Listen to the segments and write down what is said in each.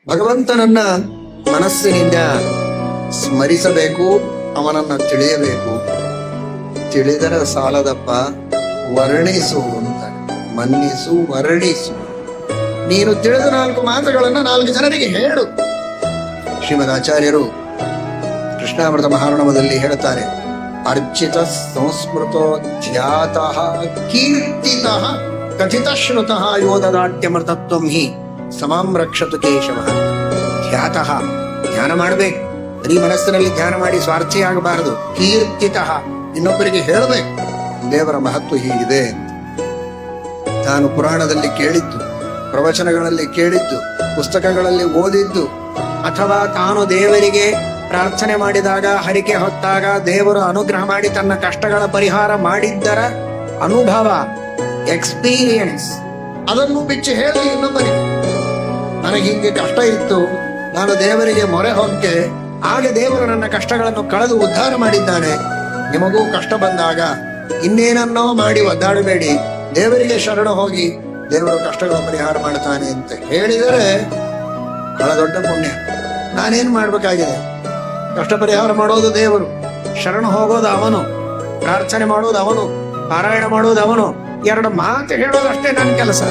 ಭಗವಂತನನ್ನ ಮನಸ್ಸಿನಿಂದ ಸ್ಮರಿಸಬೇಕು, ಅವನನ್ನ ತಿಳಿಯಬೇಕು. ತಿಳಿದರೆ ಸಾಲದಪ್ಪ, ವರ್ಣಿಸು ಅಂತ. ಮನ್ನಿಸು, ವರ್ಣಿಸು. ನೀನು ತಿಳಿದ 4 ಮಾತುಗಳನ್ನ 4 ಜನರಿಗೆ ಹೇಳು. ಶ್ರೀಮದ್ ಆಚಾರ್ಯರು ಕೃಷ್ಣಾಮೃತ ಮಹಾರ್ಣವದಲ್ಲಿ ಹೇಳುತ್ತಾರೆ, ಅರ್ಚಿತ ಸಂಸ್ಮೃತೋ ಧ್ಯಾತಃ ಕೀರ್ತಿತಃ ಕಥಿತ ಶ್ರುತಃ ಯೋದದಾಟ್ಯಮೃತತ್ವಂ ಹಿ ಸಮಾಂ ರಕ್ಷತು ಕೇಶವ. ಧ್ಯಾತಃ, ಧ್ಯಾನ ಮಾಡಬೇಕು. ಬರೀ ಮನಸ್ಸಿನಲ್ಲಿ ಧ್ಯಾನ ಮಾಡಿ ಸ್ವಾರ್ಥಿ ಆಗಬಾರದು. ಕೀರ್ತಿತಃ, ಇನ್ನೊಬ್ಬರಿಗೆ ಹೇಳಬೇಕು ದೇವರ ಮಹತ್ವ ಹೀಗಿದೆ. ತಾನು ಪುರಾಣದಲ್ಲಿ ಕೇಳಿದ್ದು, ಪ್ರವಚನಗಳಲ್ಲಿ ಕೇಳಿದ್ದು, ಪುಸ್ತಕಗಳಲ್ಲಿ ಓದಿದ್ದು, ಅಥವಾ ತಾನು ದೇವರಿಗೆ ಪ್ರಾರ್ಥನೆ ಮಾಡಿದಾಗ, ಹರಿಕೆ ಹೊತ್ತಾಗ ದೇವರು ಅನುಗ್ರಹ ಮಾಡಿ ತನ್ನ ಕಷ್ಟಗಳ ಪರಿಹಾರ ಮಾಡಿದ್ದರ ಅನುಭವ, ಎಕ್ಸ್ಪೀರಿಯನ್ಸ್, ಅದನ್ನು ಬಿಚ್ಚಿ ಹೇಳಿ ಇನ್ನೊಬ್ಬರಿಗೆ. ನನಗೆ ಹಿಂಗೆ ಕಷ್ಟ ಇತ್ತು, ನಾನು ದೇವರಿಗೆ ಮೊರೆ ಹೊಕ್ಕೆ, ಆಗ ದೇವರು ನನ್ನ ಕಷ್ಟಗಳನ್ನು ಕಳೆದು ಉದ್ಧಾರ ಮಾಡಿದ್ದಾನೆ. ನಿಮಗೂ ಕಷ್ಟ ಬಂದಾಗ ಇನ್ನೇನನ್ನೋ ಮಾಡಿ ಒದ್ದಾಡಬೇಡಿ, ದೇವರಿಗೆ ಶರಣ ಹೋಗಿ ದೇವರು ಕಷ್ಟಗಳ ಪರಿಹಾರ ಮಾಡ್ತಾನೆ ಅಂತ ಹೇಳಿದರೆ ಬಹಳ ದೊಡ್ಡ ಪುಣ್ಯ. ನಾನೇನ್ ಮಾಡ್ಬೇಕಾಗಿದೆ? ಕಷ್ಟ ಪರಿಹಾರ ಮಾಡೋದು ದೇವರು, ಶರಣ ಹೋಗೋದು ಅವನು, ಪ್ರಾರ್ಥನೆ ಮಾಡೋದು ಅವನು, ಪಾರಾಯಣ ಮಾಡೋದು ಅವನು. 2 ಮಾತು ಹೇಳೋದಷ್ಟೇ ನನ್ನ ಕೆಲಸ.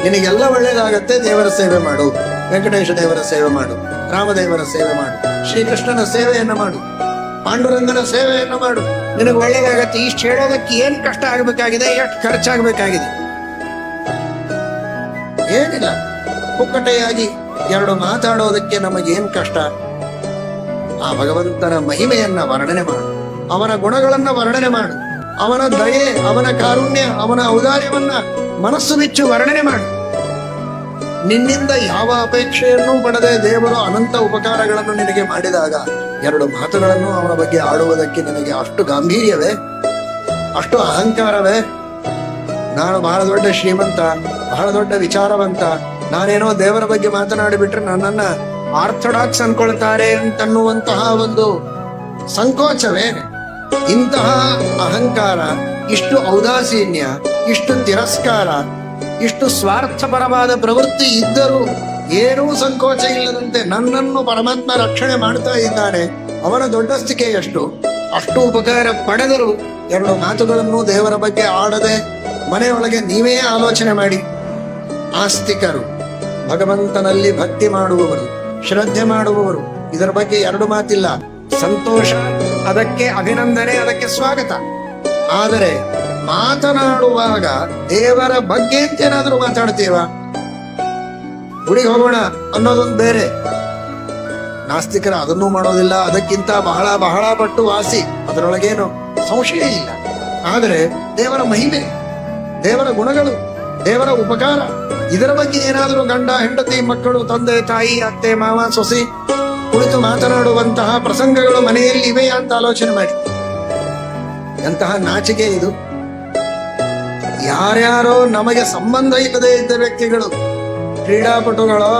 ನಿನಗೆಲ್ಲ ಒಳ್ಳೇದಾಗತ್ತೆ. ದೇವರ ಸೇವೆ ಮಾಡು, ವೆಂಕಟೇಶ ದೇವರ ಸೇವೆ ಮಾಡು, ರಾಮದೇವರ ಸೇವೆ ಮಾಡು, ಶ್ರೀಕೃಷ್ಣನ ಸೇವೆಯನ್ನ ಮಾಡು, ಪಾಂಡುರಂಗನ ಸೇವೆಯನ್ನು ಮಾಡು, ನಿನಗೆ ಒಳ್ಳೇದಾಗತ್ತೆ. ಇಷ್ಟು ಹೇಳೋದಕ್ಕೆ ಏನ್ ಕಷ್ಟ ಆಗ್ಬೇಕಾಗಿದೆ? ಎಷ್ಟು ಖರ್ಚಾಗಬೇಕಾಗಿದೆ? ಏನಿಲ್ಲ. ಪುಕ್ಕಟೆಯಾಗಿ 2 ಮಾತಾಡೋದಕ್ಕೆ ನಮಗೇನ್ ಕಷ್ಟ? ಆ ಭಗವಂತನ ಮಹಿಮೆಯನ್ನ ವರ್ಣನೆ ಮಾಡು, ಅವನ ಗುಣಗಳನ್ನ ವರ್ಣನೆ ಮಾಡು, ಅವನ ದಯೆ, ಅವನ ಕಾರುಣ್ಯ, ಅವನ ಔದಾರ್ಯವನ್ನ ಮನಸ್ಸು ಬಿಚ್ಚು ವರ್ಣನೆ ಮಾಡು. ನಿನ್ನಿಂದ ಯಾವ ಅಪೇಕ್ಷೆಯನ್ನೂ ಪಡೆದೇ ದೇವರು ಅನಂತ ಉಪಕಾರಗಳನ್ನು ನಿನಗೆ ಮಾಡಿದಾಗ 2 ಮಾತುಗಳನ್ನು ಅವನ ಬಗ್ಗೆ ಆಡುವುದಕ್ಕೆ ನಿನಗೆ ಅಷ್ಟು ಗಾಂಭೀರ್ಯವೇ? ಅಷ್ಟು ಅಹಂಕಾರವೇ? ನಾನು ಬಹಳ ದೊಡ್ಡ ಶ್ರೀಮಂತ, ಬಹಳ ದೊಡ್ಡ ವಿಚಾರವಂತ, ನಾನೇನೋ ದೇವರ ಬಗ್ಗೆ ಮಾತನಾಡಿಬಿಟ್ರೆ ನನ್ನನ್ನ ಆರ್ಥೋಡಾಕ್ಸ್ ಅನ್ಕೊಳ್ತಾರೆ ಅಂತನ್ನುವಂತಹ ಒಂದು ಸಂಕೋಚವೇ? ಇಂತಹ ಅಹಂಕಾರ, ಇಷ್ಟು ಔದಾಸೀನ್ಯ, ಇಷ್ಟು ತಿರಸ್ಕಾರ, ಇಷ್ಟು ಸ್ವಾರ್ಥಪರವಾದ ಪ್ರವೃತ್ತಿ ಇದ್ದರೂ ಏನೂ ಸಂಕೋಚ ಇಲ್ಲದಂತೆ ನನ್ನನ್ನು ಪರಮಾತ್ಮ ರಕ್ಷಣೆ ಮಾಡ್ತಾ ಇದ್ದಾನೆ. ಅವನ ದೊಡ್ಡಸ್ತಿಕೆ ಎಷ್ಟು? ಅಷ್ಟು ಉಪಕಾರ ಪಡೆದರು 2 ಮಾತುಗಳನ್ನು ದೇವರ ಬಗ್ಗೆ ಆಡದೆ ಮನೆಯೊಳಗೆ ನೀವೇ ಆಲೋಚನೆ ಮಾಡಿ. ಆಸ್ತಿಕರು, ಭಗವಂತನಲ್ಲಿ ಭಕ್ತಿ ಮಾಡುವವರು, ಶ್ರದ್ಧೆ ಮಾಡುವವರು, ಇದರ ಬಗ್ಗೆ 2 ಮಾತಿಲ್ಲ. ಸಂತೋಷ, ಅದಕ್ಕೆ ಅಭಿನಂದನೆ, ಅದಕ್ಕೆ ಸ್ವಾಗತ. ಆದರೆ ಮಾತನಾಡುವಾಗ ದೇವರ ಬಗ್ಗೆ ಅಂತೇನಾದ್ರೂ ಮಾತಾಡ್ತೀವ? ಗುಡಿಗೆ ಹೋಗೋಣ ಅನ್ನೋದೊಂದು ಬೇರೆ. ನಾಸ್ತಿಕರ ಅದನ್ನೂ ಮಾಡೋದಿಲ್ಲ. ಅದಕ್ಕಿಂತ ಬಹಳ ಬಹಳ ಪಟ್ಟು ವಾಸಿ, ಅದರೊಳಗೇನು ಸಂಶಯ ಇಲ್ಲ. ಆದರೆ ದೇವರ ಮಹಿಮೆ, ದೇವರ ಗುಣಗಳು, ದೇವರ ಉಪಕಾರ, ಇದರ ಬಗ್ಗೆ ಏನಾದರೂ ಗಂಡ ಹೆಂಡತಿ, ಮಕ್ಕಳು, ತಂದೆ ತಾಯಿ, ಅತ್ತೆ ಮಾವ, ಸೊಸೆ ಕುಳಿತು ಮಾತನಾಡುವಂತಹ ಪ್ರಸಂಗಗಳು ಮನೆಯಲ್ಲಿ ಇವೆ ಅಂತ ಆಲೋಚನೆ ಮಾಡಿ. ಎಂತಹ ನಾಚಿಕೆ ಇದು! ಯಾರ್ಯಾರೋ ನಮಗೆ ಸಂಬಂಧ ಇಲ್ಲದೆ ಇದ್ದ ವ್ಯಕ್ತಿಗಳು, ಕ್ರೀಡಾಪಟುಗಳೋ,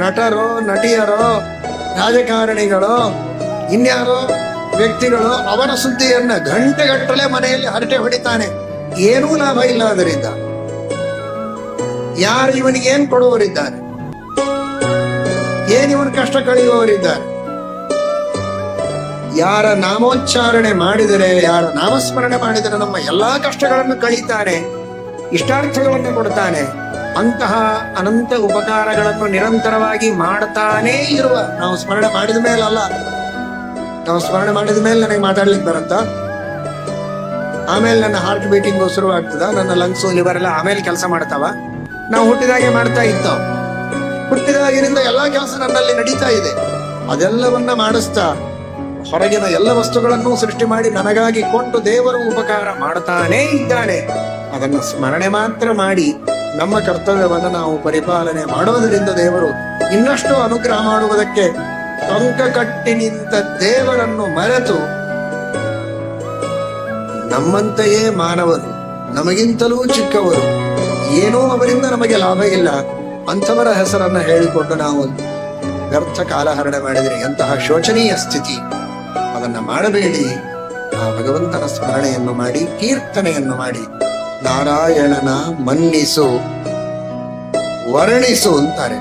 ನಟರೋ, ನಟಿಯರೋ, ರಾಜಕಾರಣಿಗಳೋ, ಇನ್ಯಾರೋ ವ್ಯಕ್ತಿಗಳು ಅವರ ಸುದ್ದಿಯನ್ನ ಗಂಟೆಗಟ್ಟಲೆ ಮನೆಯಲ್ಲಿ ಹರಟೆ ಹೊಡಿತಾನೆ. ಏನೂ ಲಾಭ ಇಲ್ಲ ಅದರಿಂದ. ಯಾರು ಇವನಿಗೆ ಏನ್ ಕೊಡುವವರಿದ್ದಾರೆ? ಏನ್ ಇವನ್ ಕಷ್ಟ ಕಳೆಯುವವರಿದ್ದಾರೆ? ಯಾರ ನಾಮೋಚ್ಚಾರಣೆ ಮಾಡಿದರೆ, ಯಾರ ನಾಮಸ್ಮರಣೆ ಮಾಡಿದರೆ ನಮ್ಮ ಎಲ್ಲಾ ಕಷ್ಟಗಳನ್ನು ಕಳೀತಾನೆ, ಇಷ್ಟಾರ್ಥಗಳನ್ನು ಕೊಡ್ತಾನೆ. ಅಂತಹ ಅನಂತ ಉಪಕಾರಗಳನ್ನು ನಿರಂತರವಾಗಿ ಮಾಡ್ತಾನೇ ಇರುವ, ನಾವು ಸ್ಮರಣೆ ಮಾಡಿದ ಮೇಲಲ್ಲ, ನಾವು ಸ್ಮರಣೆ ಮಾಡಿದ ಮೇಲೆ ನನಗೆ ಮಾತಾಡ್ಲಿಕ್ಕೆ ಬರುತ್ತ? ಆಮೇಲೆ ನನ್ನ ಹಾರ್ಟ್ ಬೀಟಿಂಗ್ ಶುರು ಆಗ್ತದ, ನನ್ನ ಲಂಗ್ಸು, ಲಿವರ್ ಎಲ್ಲ ಆಮೇಲೆ ಕೆಲಸ ಮಾಡ್ತಾವ? ನಾವು ಹುಟ್ಟಿದಾಗೆ ಮಾಡ್ತಾ ಇದ್ದಾವ. ಹುಟ್ಟಿದಾಗಿನಿಂದ ಎಲ್ಲಾ ಕೆಲಸ ನನ್ನಲ್ಲಿ ನಡೀತಾ ಇದೆ. ಅದೆಲ್ಲವನ್ನ ಮಾಡಿಸ್ತಾ ಹೊರಗಿನ ಎಲ್ಲ ವಸ್ತುಗಳನ್ನು ಸೃಷ್ಟಿ ಮಾಡಿ ನನಗಾಗಿ ಕೊಟ್ಟು ದೇವರು ಉಪಕಾರ ಮಾಡ್ತಾನೇ ಇದ್ದಾನೆ. ಅದನ್ನು ಸ್ಮರಣೆ ಮಾತ್ರ ಮಾಡಿ ನಮ್ಮ ಕರ್ತವ್ಯವನ್ನು ನಾವು ಪರಿಪಾಲನೆ ಮಾಡೋದರಿಂದ ದೇವರು ಇನ್ನಷ್ಟು ಅನುಗ್ರಹ ಮಾಡುವುದಕ್ಕೆ ಟೊಂಕ ಕಟ್ಟಿ ನಿಂತ ದೇವರನ್ನು ಮರೆತು ನಮ್ಮಂತೆಯೇ ಮಾನವರು, ನಮಗಿಂತಲೂ ಚಿಕ್ಕವರು, ಏನೋ ಅವರಿಂದ ನಮಗೆ ಲಾಭ ಇಲ್ಲ, ಅಂಥವರ ಹೆಸರನ್ನ ಹೇಳಿಕೊಂಡು ನಾವು ವ್ಯರ್ಥ ಕಾಲಹರಣ ಮಾಡಿದರೆ ಎಂತಹ ಶೋಚನೀಯ ಸ್ಥಿತಿ. ಅದನ್ನ ಮಾಡಬೇಡಿ. ಆ ಭಗವಂತನ ಸ್ಮರಣೆಯನ್ನು ಮಾಡಿ, ಕೀರ್ತನೆಯನ್ನು ಮಾಡಿ, ನಾರಾಯಣನ ಮನ್ನಿಸು, ವರ್ಣಿಸು ಅಂತಾರೆ.